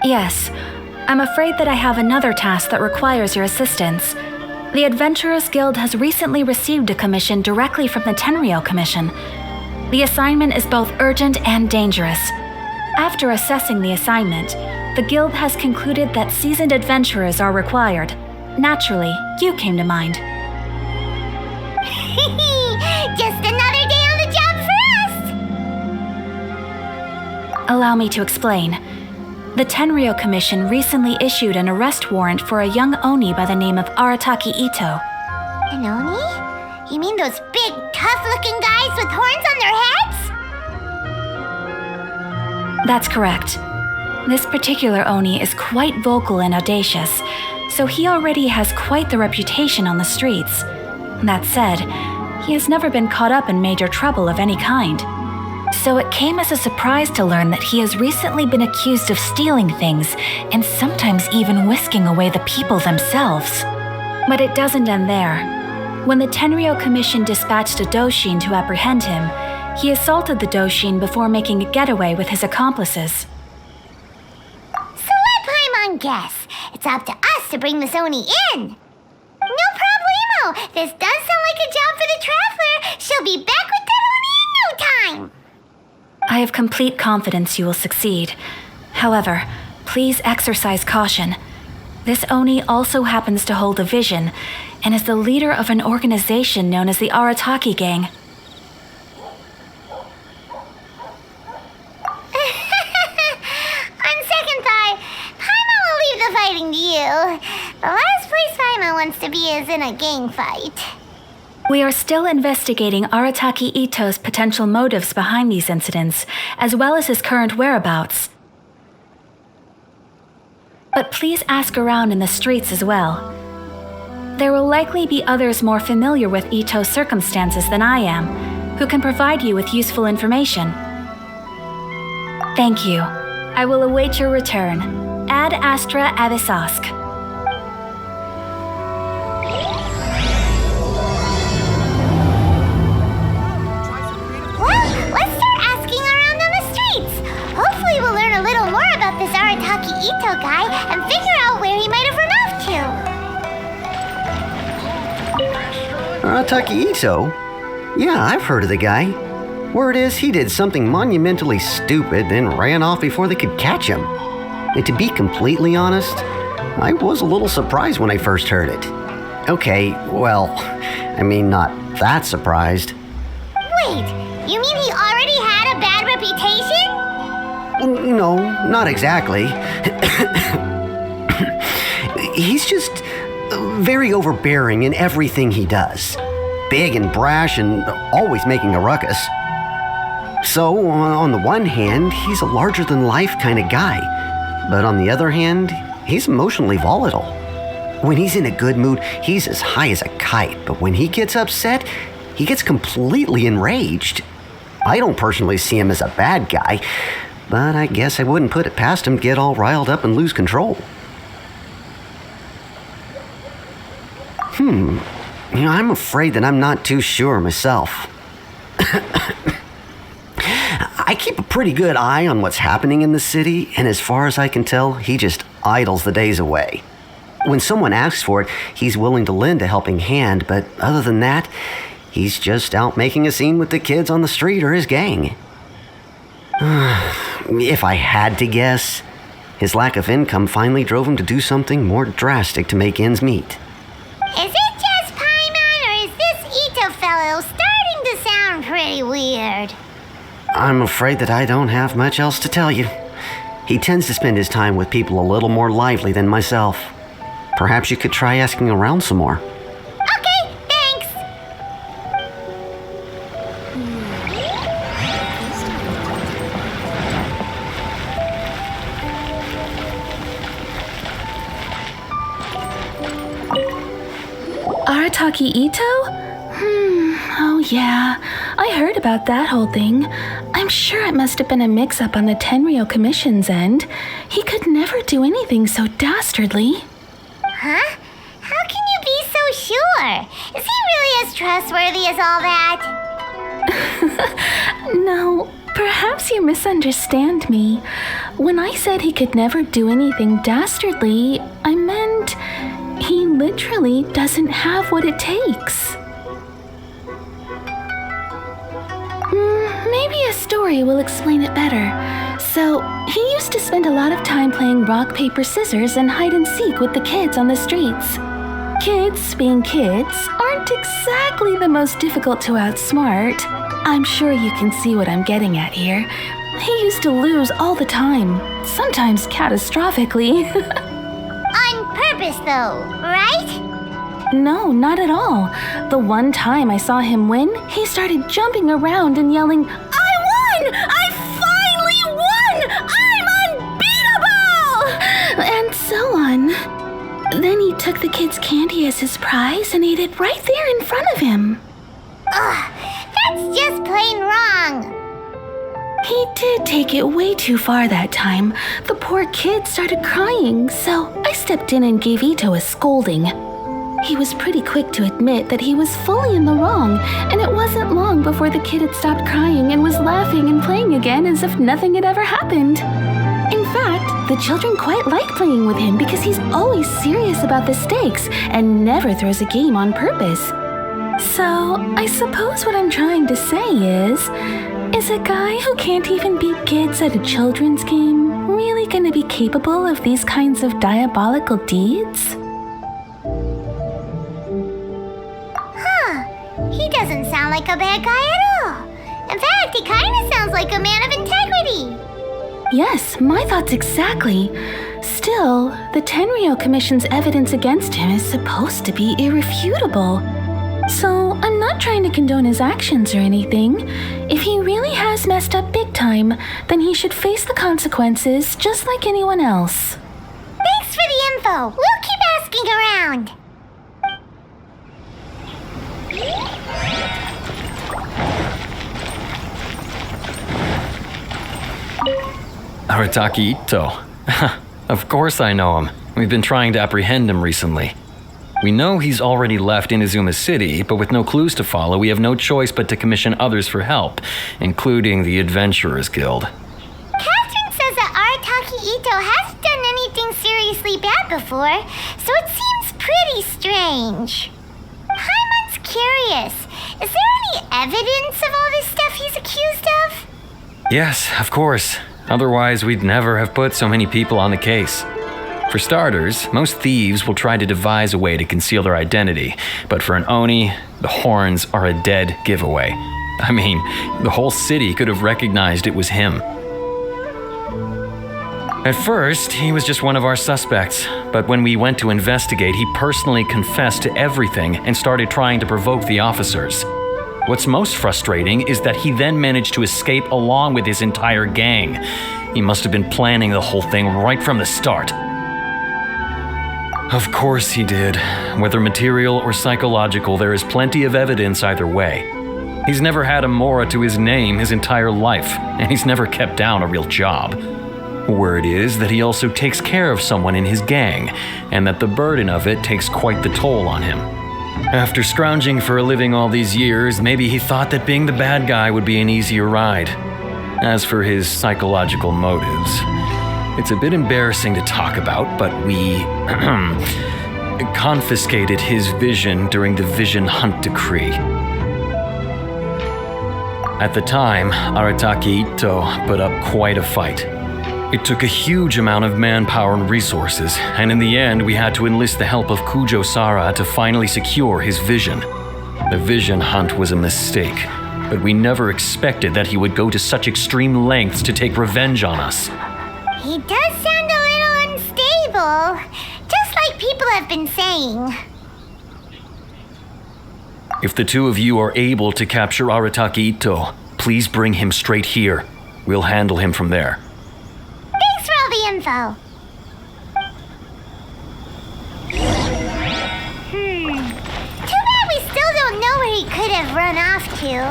Yes, I'm afraid that I have another task that requires your assistance. The Adventurers Guild has recently received a commission directly from the Tenryou Commission. The assignment is both urgent and dangerous. After assessing the assignment, the Guild has concluded that seasoned adventurers are required. Naturally, you came to mind. Just another day on the job for us! Allow me to explain. The Tenryou Commission recently issued an arrest warrant for a young Oni by the name of Arataki Itto. An Oni? You mean those big, tough-looking guys with horns on their heads? That's correct. This particular Oni is quite vocal and audacious, so he already has quite the reputation on the streets. That said, he has never been caught up in major trouble of any kind. So it came as a surprise to learn that he has recently been accused of stealing things and sometimes even whisking away the people themselves. But it doesn't end there. When the Tenryou Commission dispatched a Doshin to apprehend him, he assaulted the Doshin before making a getaway with his accomplices. So let Paimon guess. It's up to us to bring this Oni in. No problemo. This does sound like a job for the Traveler. She'll be back with that Oni in no time. I have complete confidence you will succeed. However, please exercise caution. This Oni also happens to hold a vision and is the leader of an organization known as the Arataki Gang. On second thought, Paimon will leave the fighting to you. The last place Paimon wants to be is in a gang fight. We are still investigating Arataki Itto's potential motives behind these incidents, as well as his current whereabouts. But please ask around in the streets as well. There will likely be others more familiar with Itto's circumstances than I am, who can provide you with useful information. Thank you. I will await your return. Ad Astra Avisask. Hopefully we'll learn a little more about this Arataki Itto guy and figure out where he might have run off to. Arataki Itto? Yeah, I've heard of the guy. Word is he did something monumentally stupid, then ran off before they could catch him. And to be completely honest, I was a little surprised when I first heard it. Okay, well, I mean, not that surprised. Wait, you mean he already had a bad reputation? No, not exactly. He's just very overbearing in everything he does. Big and brash and always making a ruckus. So, on the one hand, he's a larger-than-life kind of guy. But on the other hand, he's emotionally volatile. When he's in a good mood, he's as high as a kite. But when he gets upset, he gets completely enraged. I don't personally see him as a bad guy, but I guess I wouldn't put it past him to get all riled up and lose control. I'm afraid that I'm not too sure myself. I keep a pretty good eye on what's happening in the city, and as far as I can tell, he just idles the days away. When someone asks for it, he's willing to lend a helping hand, but other than that, he's just out making a scene with the kids on the street or his gang. If I had to guess, his lack of income finally drove him to do something more drastic to make ends meet. Is it just Paimon, or is this Itto fellow starting to sound pretty weird? I'm afraid that I don't have much else to tell you. He tends to spend his time with people a little more lively than myself. Perhaps you could try asking around some more. Okay, thanks! Arataki Itto? Oh yeah, I heard about that whole thing. I'm sure it must have been a mix-up on the Tenryou Commission's end. He could never do anything so dastardly. Huh? How can you be so sure? Is he really as trustworthy as all that? No, perhaps you misunderstand me. When I said he could never do anything dastardly, I meant he literally doesn't have what it takes. Maybe a story will explain it better. So, he used to spend a lot of time playing rock, paper, scissors and hide and seek with the kids on the streets. Kids, being kids, aren't exactly the most difficult to outsmart. I'm sure you can see what I'm getting at here. He used to lose all the time, sometimes catastrophically. On purpose, though, right? No, not at all. The one time I saw him win, he started jumping around and yelling, "I won! I finally won! I'm unbeatable!" And so on. Then he took the kid's candy as his prize and ate it right there in front of him. Ugh, that's just plain wrong. He did take it way too far that time. The poor kid started crying, so I stepped in and gave Itto a scolding. He was pretty quick to admit that he was fully in the wrong, and it wasn't long before the kid had stopped crying and was laughing and playing again as if nothing had ever happened. In fact, the children quite like playing with him because he's always serious about the stakes and never throws a game on purpose. So, I suppose what I'm trying to say is a guy who can't even beat kids at a children's game really gonna be capable of these kinds of diabolical deeds? He doesn't sound like a bad guy at all. In fact, he kind of sounds like a man of integrity. Yes, my thoughts exactly. Still, the Tenryou Commission's evidence against him is supposed to be irrefutable. So, I'm not trying to condone his actions or anything. If he really has messed up big time, then he should face the consequences just like anyone else. Thanks for the info. We'll keep asking around. Arataki Itto. Of course I know him. We've been trying to apprehend him recently. We know he's already left Inazuma City, but with no clues to follow, we have no choice but to commission others for help, including the Adventurers Guild. Catherine says that Arataki Itto hasn't done anything seriously bad before, so it seems pretty strange. Paimon's curious. Is there any evidence of all this stuff he's accused of? Yes, of course. Otherwise, we'd never have put so many people on the case. For starters, most thieves will try to devise a way to conceal their identity, but for an Oni, the horns are a dead giveaway. I mean, the whole city could have recognized it was him. At first, he was just one of our suspects, but when we went to investigate, he personally confessed to everything and started trying to provoke the officers. What's most frustrating is that he then managed to escape along with his entire gang. He must have been planning the whole thing right from the start. Of course he did. Whether material or psychological, there is plenty of evidence either way. He's never had a Mora to his name his entire life, and he's never kept down a real job. Word is that he also takes care of someone in his gang, and that the burden of it takes quite the toll on him. After scrounging for a living all these years, maybe he thought that being the bad guy would be an easier ride. As for his psychological motives, it's a bit embarrassing to talk about, but we confiscated his vision during the Vision Hunt Decree. At the time, Arataki Itto put up quite a fight. It took a huge amount of manpower and resources, and in the end we had to enlist the help of Kujo Sara to finally secure his vision. The Vision Hunt was a mistake, but we never expected that he would go to such extreme lengths to take revenge on us. He does sound a little unstable, just like people have been saying. If the two of you are able to capture Arataki Itto, please bring him straight here. We'll handle him from there. Thanks for all the info. Too he could have run off to.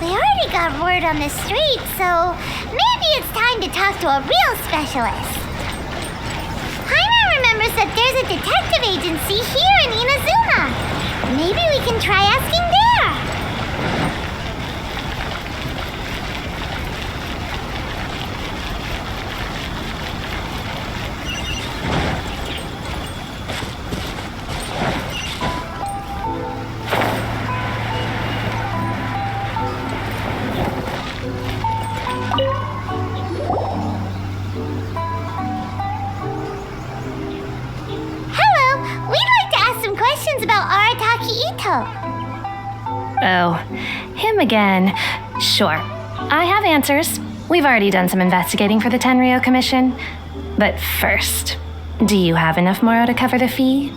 We already got word on the street, so maybe it's time to talk to a real specialist. Paimon remembers that there's a detective agency here in Inazuma. Maybe we can try asking there. About Arataki Itto. Oh, him again. Sure, I have answers. We've already done some investigating for the Tenryou Commission. But first, do you have enough Moro to cover the fee?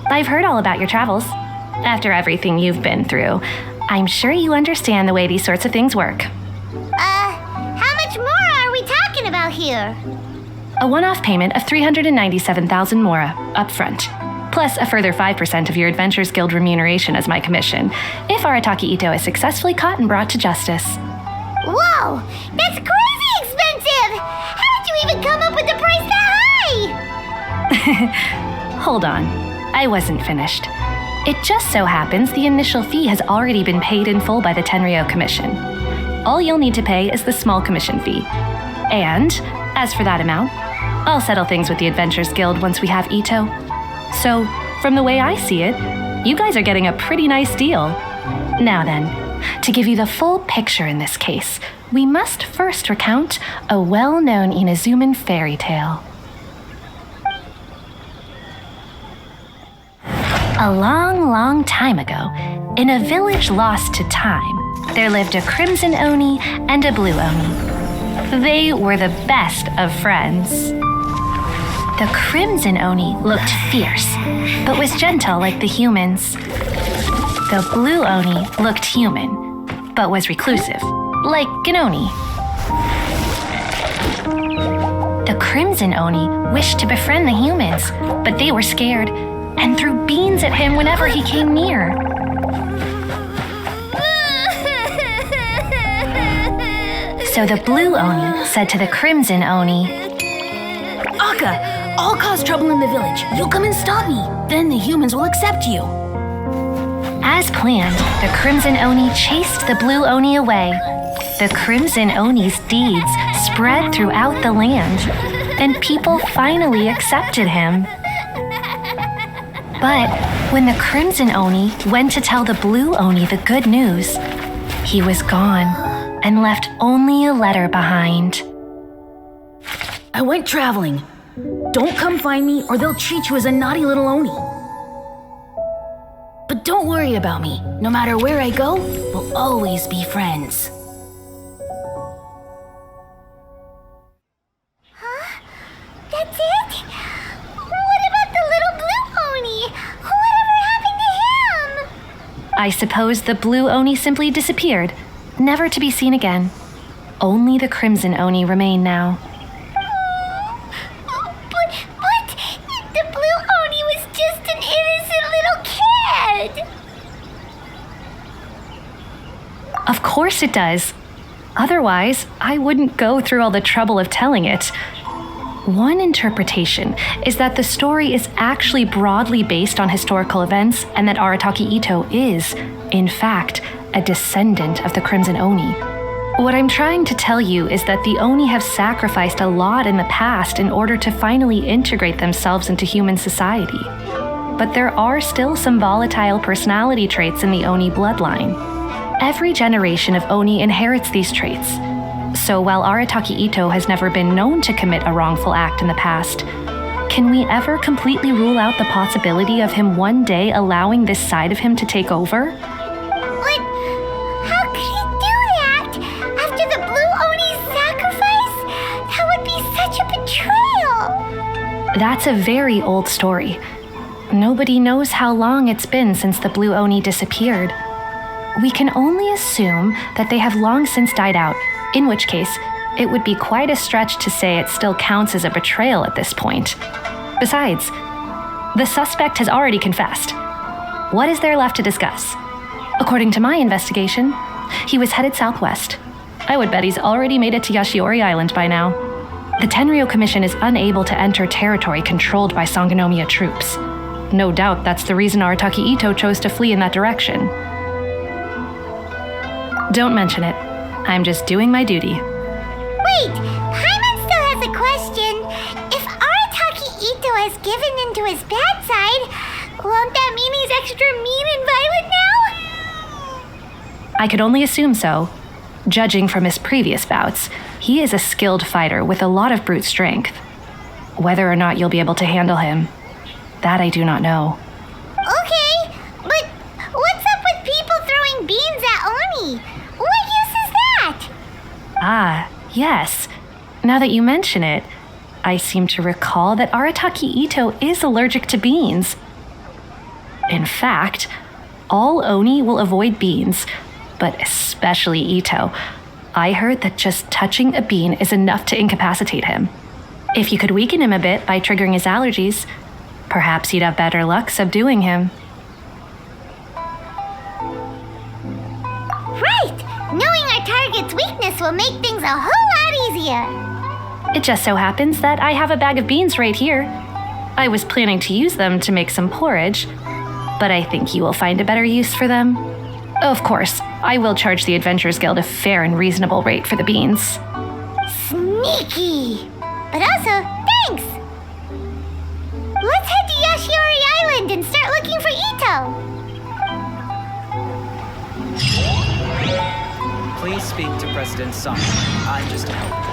I've heard all about your travels. After everything you've been through, I'm sure you understand the way these sorts of things work. How much Moro are we talking about here? A one-off payment of 397,000 Moro up front. Plus a further 5% of your Adventures Guild remuneration as my commission, if Arataki Itto is successfully caught and brought to justice. Whoa! That's crazy expensive! How did you even come up with the price that high? Hold on. I wasn't finished. It just so happens the initial fee has already been paid in full by the Tenryou Commission. All you'll need to pay is the small commission fee. And, as for that amount, I'll settle things with the Adventures Guild once we have Itto. So, from the way I see it, you guys are getting a pretty nice deal. Now then, to give you the full picture in this case, we must first recount a well-known Inazuman fairy tale. A long, long time ago, in a village lost to time, there lived a Crimson Oni and a Blue Oni. They were the best of friends. The Crimson Oni looked fierce, but was gentle like the humans. The Blue Oni looked human, but was reclusive, like an Oni. The Crimson Oni wished to befriend the humans, but they were scared and threw beans at him whenever he came near. So the Blue Oni said to the Crimson Oni, Akka, I'll cause trouble in the village. You'll come and stop me. Then the humans will accept you. As planned, the Crimson Oni chased the Blue Oni away. The Crimson Oni's deeds spread throughout the land, and people finally accepted him. But when the Crimson Oni went to tell the Blue Oni the good news, he was gone and left only a letter behind. I went traveling. Don't come find me or they'll treat you as a naughty little Oni. But don't worry about me. No matter where I go, we'll always be friends. Huh? That's it? What about the little Blue Oni? Whatever happened to him? I suppose the Blue Oni simply disappeared, never to be seen again. Only the Crimson Oni remain now. But the Blue Oni was just an innocent little kid. Of course it does. Otherwise, I wouldn't go through all the trouble of telling it. One interpretation is that the story is actually broadly based on historical events and that Arataki Itto is, in fact, a descendant of the Crimson Oni. What I'm trying to tell you is that the Oni have sacrificed a lot in the past in order to finally integrate themselves into human society. But there are still some volatile personality traits in the Oni bloodline. Every generation of Oni inherits these traits. So while Arataki Itto has never been known to commit a wrongful act in the past, can we ever completely rule out the possibility of him one day allowing this side of him to take over? But how could he do that? After the Blue Oni's sacrifice? That would be such a betrayal. That's a very old story. Nobody knows how long it's been since the Blue Oni disappeared. We can only assume that they have long since died out, in which case, it would be quite a stretch to say it still counts as a betrayal at this point. Besides, the suspect has already confessed. What is there left to discuss? According to my investigation, he was headed southwest. I would bet he's already made it to Yashiori Island by now. The Tenryo Commission is unable to enter territory controlled by Sangonomiya troops. No doubt that's the reason Arataki Itto chose to flee in that direction. Don't mention it. I'm just doing my duty. Wait, Paimon still has a question. If Arataki Itto has given into his bad side, won't that mean he's extra mean and violent now? I could only assume so. Judging from his previous bouts, he is a skilled fighter with a lot of brute strength. Whether or not you'll be able to handle him, that I do not know. Okay, but what's up with people throwing beans at Oni? What use is that? Ah, yes. Now that you mention it, I seem to recall that Arataki Itto is allergic to beans. In fact, all Oni will avoid beans, but especially Itto. I heard that just touching a bean is enough to incapacitate him. If you could weaken him a bit by triggering his allergies, perhaps you'd have better luck subduing him. Right! Knowing our target's weakness will make things a whole lot easier. It just so happens that I have a bag of beans right here. I was planning to use them to make some porridge, but I think you will find a better use for them. Of course, I will charge the Adventurers Guild a fair and reasonable rate for the beans. Sneaky! But also, thanks! Let's head to Yashiori Island and start looking for Itto! Please speak to President Sank. I'm just a helper.